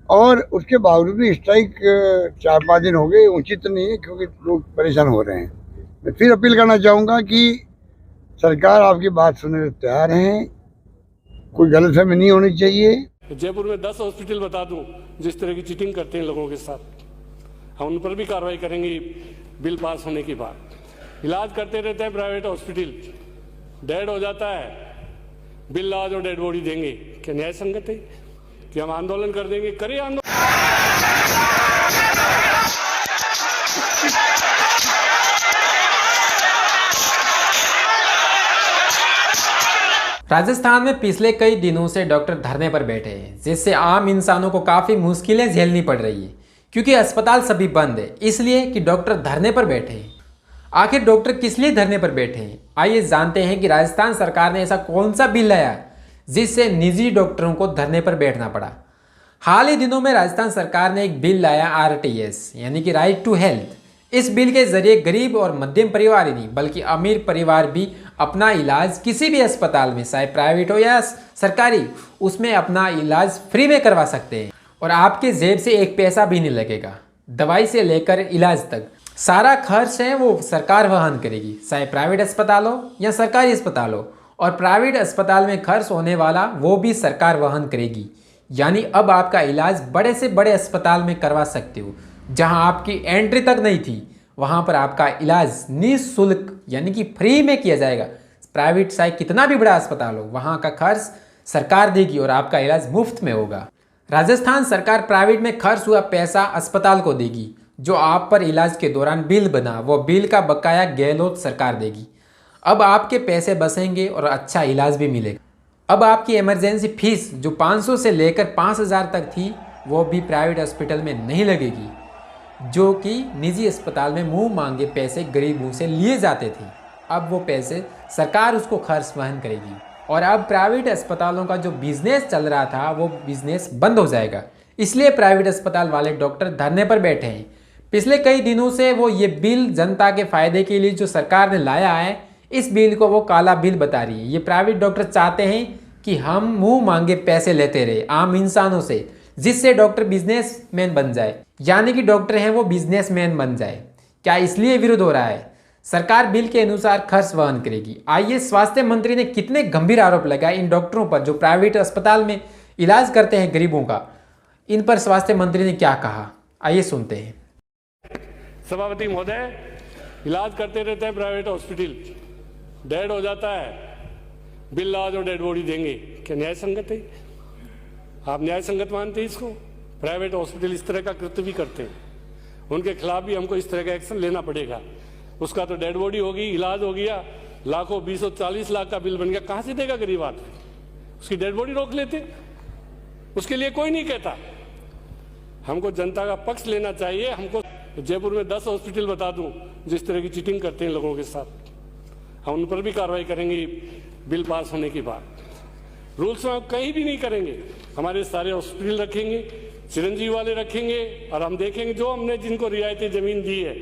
और उसके बावजूद भी स्ट्राइक 4-5 दिन हो गए, उचित नहीं है क्योंकि लोग परेशान हो रहे हैं। मैं फिर अपील करना चाहूँगा कि सरकार आपकी बात सुनने को तैयार है, कोई गलतफहमी नहीं होनी चाहिए। जयपुर में 10 हॉस्पिटल बता दूं जिस तरह की चीटिंग करते हैं लोगों के साथ, हम उन पर भी कार्रवाई करेंगे बिल पास होने के बाद। इलाज करते रहते हैं प्राइवेट हॉस्पिटल, डेड हो जाता है, बिल लाओ जो डेड बॉडी देंगे। क्या न्याय संगत है कि हम आंदोलन कर देंगे? करिए आंदोलन। राजस्थान में पिछले कई दिनों से डॉक्टर धरने पर बैठे हैं, जिससे आम इंसानों को काफ़ी मुश्किलें झेलनी पड़ रही है क्योंकि अस्पताल सभी बंद है, इसलिए कि डॉक्टर धरने पर बैठे हैं। आखिर डॉक्टर किस लिए धरने पर बैठे हैं, आइए जानते हैं कि राजस्थान सरकार ने ऐसा कौन सा बिल लाया जिससे निजी डॉक्टरों को धरने पर बैठना पड़ा। हाल ही दिनों में राजस्थान सरकार ने एक बिल लाया RTS यानी कि राइट टू हेल्थ। इस बिल के जरिए गरीब और मध्यम परिवार ही नहीं बल्कि अमीर परिवार भी अपना इलाज किसी भी अस्पताल में, चाहे प्राइवेट हो या सरकारी, उसमें अपना इलाज फ्री में करवा सकते हैं और आपके जेब से एक पैसा भी नहीं लगेगा। दवाई से लेकर इलाज तक सारा खर्च है वो सरकार वहन करेगी, चाहे प्राइवेट अस्पताल हो या सरकारी अस्पताल हो। और प्राइवेट अस्पताल में खर्च होने वाला वो भी सरकार वहन करेगी। यानी अब आपका इलाज बड़े से बड़े अस्पताल में करवा सकते हो, जहां आपकी एंट्री तक नहीं थी वहां पर आपका इलाज निःशुल्क यानी कि फ्री में किया जाएगा। प्राइवेट चाहे कितना भी बड़ा अस्पताल हो, वहां का खर्च सरकार देगी और आपका इलाज मुफ्त में होगा। राजस्थान सरकार प्राइवेट में खर्च हुआ पैसा अस्पताल को देगी, जो आप पर इलाज के दौरान बिल बना वो बिल का बकाया गहलोत सरकार देगी। अब आपके पैसे बचेंगे और अच्छा इलाज भी मिलेगा। अब आपकी इमरजेंसी फीस जो 500 से लेकर 5000 तक थी वो भी प्राइवेट हॉस्पिटल में नहीं लगेगी, जो कि निजी अस्पताल में मुंह मांगे पैसे गरीबों से लिए जाते थे। अब वो पैसे सरकार उसको खर्च वहन करेगी और अब प्राइवेट अस्पतालों का जो बिजनेस चल रहा था वो बिजनेस बंद हो जाएगा। इसलिए प्राइवेट अस्पताल वाले डॉक्टर धरने पर बैठे हैं। पिछले कई दिनों से वो ये बिल जनता के फायदे के लिए जो सरकार ने लाया है, इस बिल को वो काला बिल बता रही है। ये प्राइवेट डॉक्टर चाहते हैं कि हम मुंह मांगे पैसे लेते रहे आम इंसानों से, जिससे डॉक्टर बिजनेसमैन बन जाए, यानी कि डॉक्टर हैं वो बिजनेसमैन बन जाए। क्या इसलिए विरोध हो रहा है? सरकार बिल के अनुसार खर्च वहन करेगी। आइए, स्वास्थ्य मंत्री ने कितने गंभीर आरोप लगाए इन डॉक्टरों पर जो प्राइवेट अस्पताल में इलाज करते हैं गरीबों का। इन पर स्वास्थ्य मंत्री ने क्या कहा, आइए सुनते हैं। सभापति महोदय, इलाज करते रहते हैं प्राइवेट हॉस्पिटल, डेड हो जाता है, बिल लाओ जो डेड बॉडी देंगे। क्या न्याय संगत है? आप न्याय संगत मानते हैं इसको? प्राइवेट हॉस्पिटल इस तरह का कृत्य भी करते हैं, उनके खिलाफ भी हमको इस तरह का एक्शन लेना पड़ेगा। उसका तो डेड बॉडी होगी, इलाज हो गया, लाखों 20-40 लाख का बिल बन गया, कहां से देगा गरीब आदमी? उसकी डेड बॉडी रोक लेते, उसके लिए कोई नहीं कहता। हमको जनता का पक्ष लेना चाहिए। हमको जयपुर में 10 हॉस्पिटल बता दूं जिस तरह की चीटिंग करते हैं लोगों के साथ, हम उन पर भी कार्रवाई करेंगे बिल पास होने के बाद। रूल्स में हम कहीं भी नहीं करेंगे, हमारे सारे हॉस्पिटल रखेंगे, चिरंजीवी वाले रखेंगे और हम देखेंगे जो हमने जिनको रियायती जमीन दी है,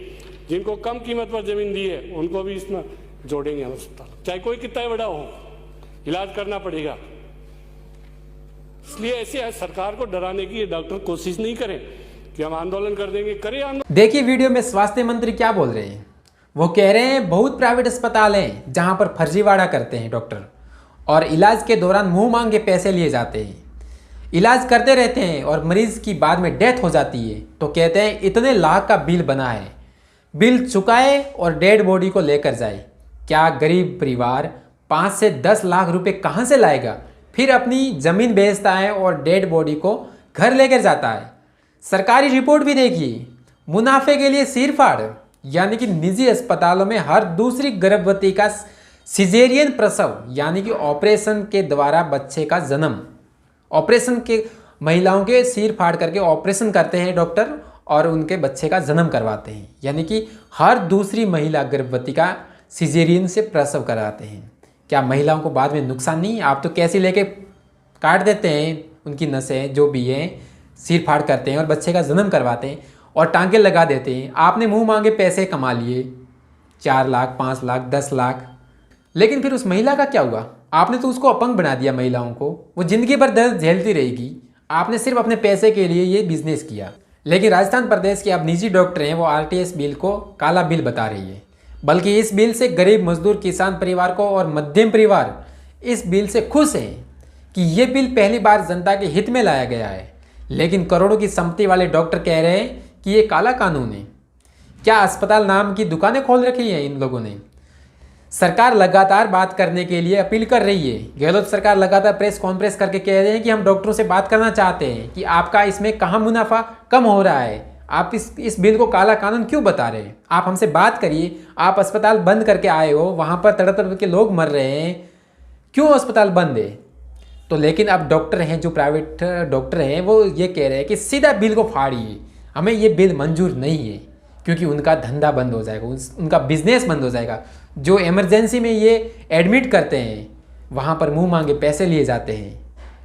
जिनको कम कीमत पर जमीन दी है, उनको भी इसमें जोड़ेंगे हम अस्पताल। चाहे कोई कितना बड़ा हो, इलाज करना पड़ेगा। इसलिए ऐसे सरकार को डराने की डॉक्टर कोशिश नहीं करें कि हम आंदोलन कर देंगे। करें आंदोलन। देखिए वीडियो में स्वास्थ्य मंत्री क्या बोल रहे हैं। वो कह रहे हैं बहुत प्राइवेट अस्पताल हैं जहां पर फर्जीवाड़ा करते हैं डॉक्टर और इलाज के दौरान मुंह मांगे पैसे लिए जाते हैं। इलाज करते रहते हैं और मरीज की बाद में डेथ हो जाती है तो कहते हैं इतने लाख का बिल बना है, बिल चुकाए और डेड बॉडी को लेकर जाए। क्या गरीब परिवार 5 से 10 लाख रुपए कहां से लाएगा? फिर अपनी जमीन बेचता है और डेड बॉडी को घर लेकर जाता है। सरकारी रिपोर्ट भी देखिए, मुनाफे के लिए सिरफाड़, यानी कि निजी अस्पतालों में हर दूसरी गर्भवती का सिजेरियन प्रसव यानी कि ऑपरेशन के द्वारा बच्चे का जन्म, ऑपरेशन के महिलाओं के सिर फाड़ करके ऑपरेशन करते हैं डॉक्टर और उनके बच्चे का जन्म करवाते हैं। यानी कि हर दूसरी महिला गर्भवती का सिजेरियन से प्रसव कराते हैं। क्या महिलाओं को बाद में नुकसान नहीं? आप तो कैसे लेके काट देते हैं उनकी नसें जो भी हैं, सिर फाड़ करते हैं और बच्चे का जन्म करवाते हैं और टांके लगा देते हैं। आपने मुंह मांगे पैसे कमा लिए, 4 लाख, 5 लाख, 10 लाख, लेकिन फिर उस महिला का क्या हुआ? आपने तो उसको अपंग बना दिया महिलाओं को, वो जिंदगी भर दर्द झेलती रहेगी। आपने सिर्फ अपने पैसे के लिए ये बिजनेस किया। लेकिन राजस्थान प्रदेश के अब निजी डॉक्टर हैं वो आरटीएस बिल को काला बिल बता रही है, बल्कि इस बिल से गरीब मजदूर किसान परिवार को और मध्यम परिवार इस बिल से खुश हैं कि ये बिल पहली बार जनता के हित में लाया गया है। लेकिन करोड़ों की संपत्ति वाले डॉक्टर कह रहे हैं कि ये काला कानून है। क्या अस्पताल नाम की दुकानें खोल रखी हैं इन लोगों ने? सरकार लगातार बात करने के लिए अपील कर रही है। गहलोत सरकार लगातार प्रेस कॉन्फ्रेंस करके कह रहे हैं कि हम डॉक्टरों से बात करना चाहते हैं कि आपका इसमें कहाँ मुनाफा कम हो रहा है, आप इस बिल को काला कानून क्यों बता रहे हैं, आप हमसे बात करिए। आप अस्पताल बंद करके आए हो, वहाँ पर तड़प तड़प के लोग मर रहे हैं, क्यों अस्पताल बंद है? तो लेकिन अब डॉक्टर हैं जो प्राइवेट डॉक्टर हैं वो ये कह रहे हैं कि सीधा बिल को फाड़िए, हमें ये बिल मंजूर नहीं है, क्योंकि उनका धंधा बंद हो जाएगा, उनका बिजनेस बंद हो जाएगा। जो इमरजेंसी में ये एडमिट करते हैं वहाँ पर मुंह मांगे पैसे लिए जाते हैं,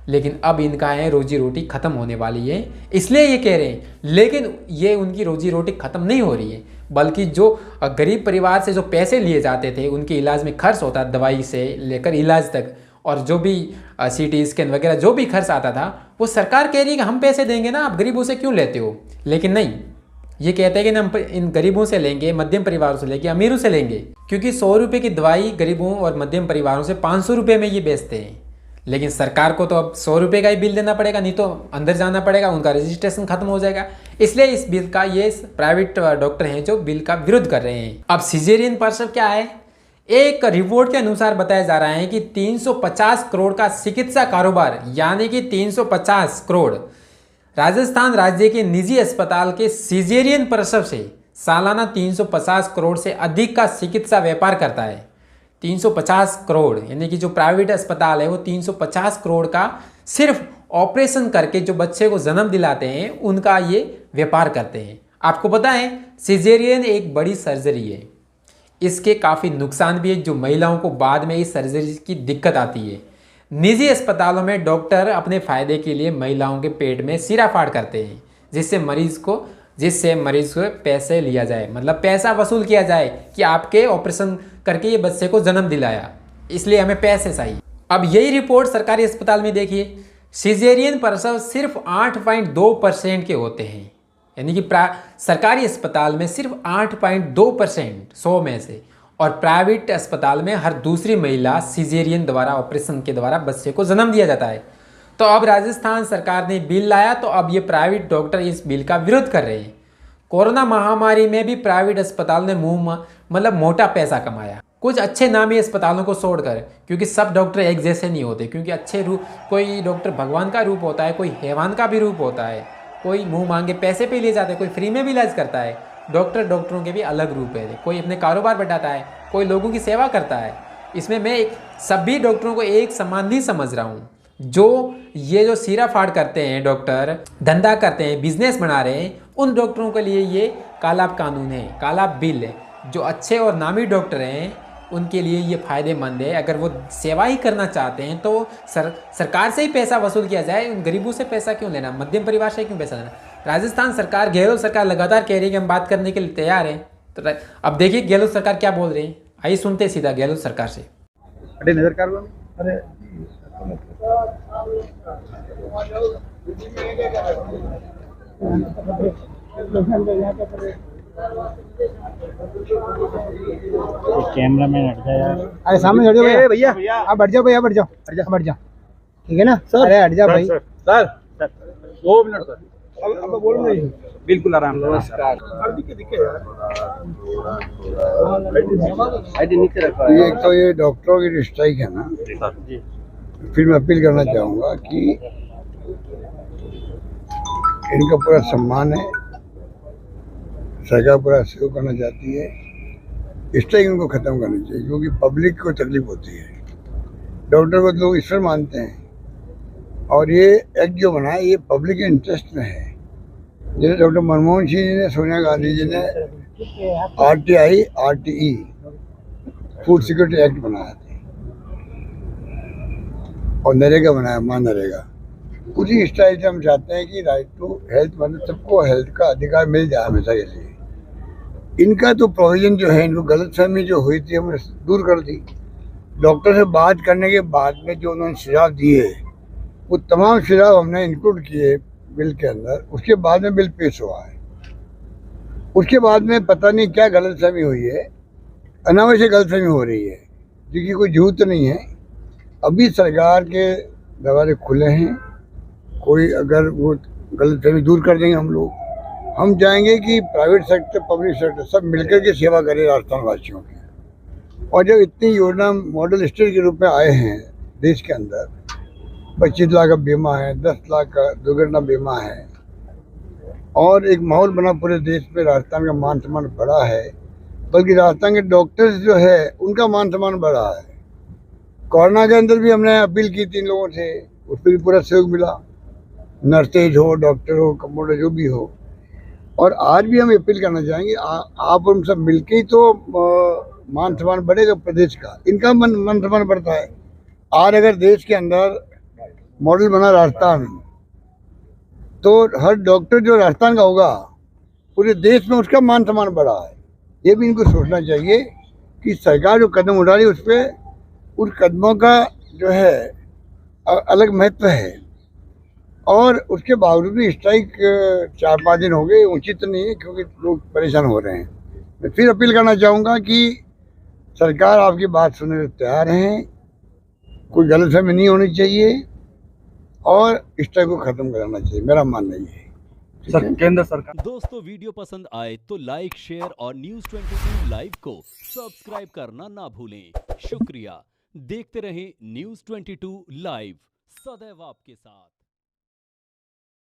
लेकिन अब इनका है रोजी रोटी ख़त्म होने वाली है, इसलिए ये कह रहे हैं। लेकिन ये उनकी रोजी रोटी ख़त्म नहीं हो रही है, बल्कि जो गरीब परिवार से जो पैसे लिए जाते थे, उनके इलाज में खर्च होता, दवाई से लेकर इलाज तक, और जो भी CT स्कैन वगैरह जो भी खर्च आता था, वो सरकार कह रही है कि हम पैसे देंगे ना, आप गरीबों से क्यों लेते हो? लेकिन नहीं, ये कहते हैं कि हम इन गरीबों से लेंगे, मध्यम परिवारों से लेंगे, अमीरों से लेंगे, क्योंकि 100 रुपये की दवाई गरीबों और मध्यम परिवारों से 500 रुपये में ये बेचते हैं। लेकिन सरकार को तो अब 100 रुपये का ही बिल देना पड़ेगा, नहीं तो अंदर जाना पड़ेगा, उनका रजिस्ट्रेशन खत्म हो जाएगा। इसलिए इस बिल का ये प्राइवेट डॉक्टर हैं जो बिल का विरोध कर रहे हैं। अब सिजेरियन प्रसव क्या है? एक रिपोर्ट के अनुसार बताया जा रहा है कि 350 करोड़ का चिकित्सा कारोबार, यानी कि 350 करोड़ राजस्थान राज्य के निजी अस्पताल के सिजेरियन प्रसव से सालाना 350 करोड़ से अधिक का चिकित्सा व्यापार करता है। 350 करोड़, यानी कि जो प्राइवेट अस्पताल है वो 350 करोड़ का सिर्फ ऑपरेशन करके जो बच्चे को जन्म दिलाते हैं उनका ये व्यापार करते हैं। आपको पता है सिजेरियन एक बड़ी सर्जरी है, इसके काफ़ी नुकसान भी है, जो महिलाओं को बाद में इस सर्जरी की दिक्कत आती है। निजी अस्पतालों में डॉक्टर अपने फ़ायदे के लिए महिलाओं के पेट में सीराफाड़ करते हैं, जिससे मरीज़ को पैसे लिया जाए, मतलब पैसा वसूल किया जाए कि आपके ऑपरेशन करके ये बच्चे को जन्म दिलाया, इसलिए हमें पैसे चाहिए। अब यही रिपोर्ट सरकारी अस्पताल में देखिए, सिजेरियन प्रसव सिर्फ 8.2% के होते हैं, यानी कि सरकारी अस्पताल में सिर्फ 8.2% 100 में से, और प्राइवेट अस्पताल में हर दूसरी महिला सिजेरियन द्वारा ऑपरेशन के द्वारा बच्चे को जन्म दिया जाता है। तो अब राजस्थान सरकार ने बिल लाया, तो अब ये प्राइवेट डॉक्टर इस बिल का विरोध कर रहे हैं। कोरोना महामारी में भी प्राइवेट अस्पताल ने मतलब मोटा पैसा कमाया, कुछ अच्छे नामी अस्पतालों को छोड़कर, क्योंकि सब डॉक्टर एक जैसे नहीं होते, क्योंकि अच्छे रूप, कोई डॉक्टर भगवान का रूप होता है, कोई हैवान का भी रूप होता है, कोई मुंह मांगे पैसे पे ले जाते हैं, कोई फ्री में भी इलाज करता है। डॉक्टरों के भी अलग रूप है, कोई अपने कारोबार बढ़ाता है, कोई लोगों की सेवा करता है। इसमें मैं सभी डॉक्टरों को एक समान नहीं समझ रहा हूँ। जो सीरा फाड़ करते हैं डॉक्टर, धंधा करते हैं, बिजनेस बना रहे हैं, उन डॉक्टरों के लिए ये काला कानून है, काला बिल है। जो अच्छे और नामी डॉक्टर हैं उनके लिए ये फ़ायदेमंद है। अगर वो सेवा ही करना चाहते हैं तो सरकार से ही पैसा वसूल किया जाए, उन गरीबों से पैसा क्यों लेना, मध्यम परिवार से क्यों पैसा लेना। राजस्थान सरकार, गहलोत सरकार लगातार कह रही है कि हम बात करने के लिए तैयार हैं। तो अब देखिए गहलोत सरकार क्या बोल रही है, आइए सुनते सीधा गहलोत सरकार से। कैमरा मैन हट जाए यार, अरे सामने हट जाओ भैया, आप हट जाओ भैया, हट जाओ, ठीक है ना सर? अरे हट जाओ भाई सर 2 मिनट सर, अब बोल रही बिल्कुल आराम से। नमस्कार। ये एक तो ये डॉक्टरों की स्ट्राइक है ना, फिर मैं अपील करना चाहूँगा कि इनका पूरा सम्मान है, सरकार पूरा सहयोग करना चाहती है, स्ट्राइक इनको ख़त्म करनी चाहिए, क्योंकि पब्लिक को तकलीफ होती है। डॉक्टर को लोग ईश्वर मानते हैं, और ये एक्ट जो बना है ये पब्लिक के इंटरेस्ट में है। जैसे डॉक्टर मनमोहन सिंह जी ने, सोनिया गांधी जी ने RTE फूड सिक्योरिटी एक्ट बनाया था, और नरेगा बनाया, नरेगा। उसी स्टाइल से हम चाहते हैं कि राइट टू हेल्थ, मतलब सबको हेल्थ का अधिकार मिल जाए हमेशा के लिए। इनका तो प्रोविजन जो है, इनको गलतफहमी जो हुई थी हमने दूर कर दी। डॉक्टर से बात करने के बाद में जो उन्होंने सुझाव दिए वो तमाम शराब हमने इंक्लूड किए बिल के अंदर। उसके बाद में बिल पेश हुआ है। उसके बाद में पता नहीं क्या गलतफहमी हुई है, अनावश्यक गलतफहमी हो रही है, जिसकी कोई जरूरत नहीं है। अभी सरकार के दरवाजे खुले हैं, कोई अगर वो गलतफहमी दूर कर देंगे हम लोग। हम चाहेंगे कि प्राइवेट सेक्टर, पब्लिक सेक्टर सब मिलकर के सेवा करें राजस्थान वासियों की। और जब इतनी योजना मॉडल स्टेट के रूप में आए हैं देश के अंदर, 25 लाख का बीमा है, 10 लाख का दुर्घटना बीमा है, और एक माहौल बना पूरे देश में, राजस्थान का मान सम्मान बढ़ा है, बल्कि राजस्थान के डॉक्टर्स जो है उनका मान सम्मान बढ़ा है। कोरोना के अंदर भी हमने अपील की 3 लोगों से, उस पर भी पूरा सहयोग मिला, नर्सेज हो, डॉक्टर हो, कंपाउंडर जो भी हो। और आज भी हम अपील करना चाहेंगे, आप हम सब मिलके ही तो मान सम्मान बढ़ेगा प्रदेश का, इनका मान सम्मान बढ़ता है। आज अगर देश के अंदर मॉडल बना राजस्थान, तो हर डॉक्टर जो राजस्थान का होगा पूरे देश में उसका मान सम्मान बढ़ा है। ये भी इनको सोचना चाहिए कि सरकार जो कदम उठा रही है उस पर, उस कदमों का जो है अलग महत्व है। और उसके बावजूद भी स्ट्राइक 4-5 दिन हो गए, उचित नहीं है, क्योंकि लोग परेशान हो रहे हैं। मैं फिर अपील करना चाहूँगा कि सरकार आपकी बात सुनने को तैयार है, कोई गलतफहमी नहीं होनी चाहिए और स्ट्राइक को ख़त्म कराना चाहिए, मेरा मानना ये है। सर केंद्र सरकार। दोस्तों वीडियो पसंद आए तो लाइक, शेयर और न्यूज़ 22 लाइव को सब्सक्राइब करना ना भूलें। शुक्रिया। देखते रहें न्यूज़ 22 लाइव, सदैव आपके साथ।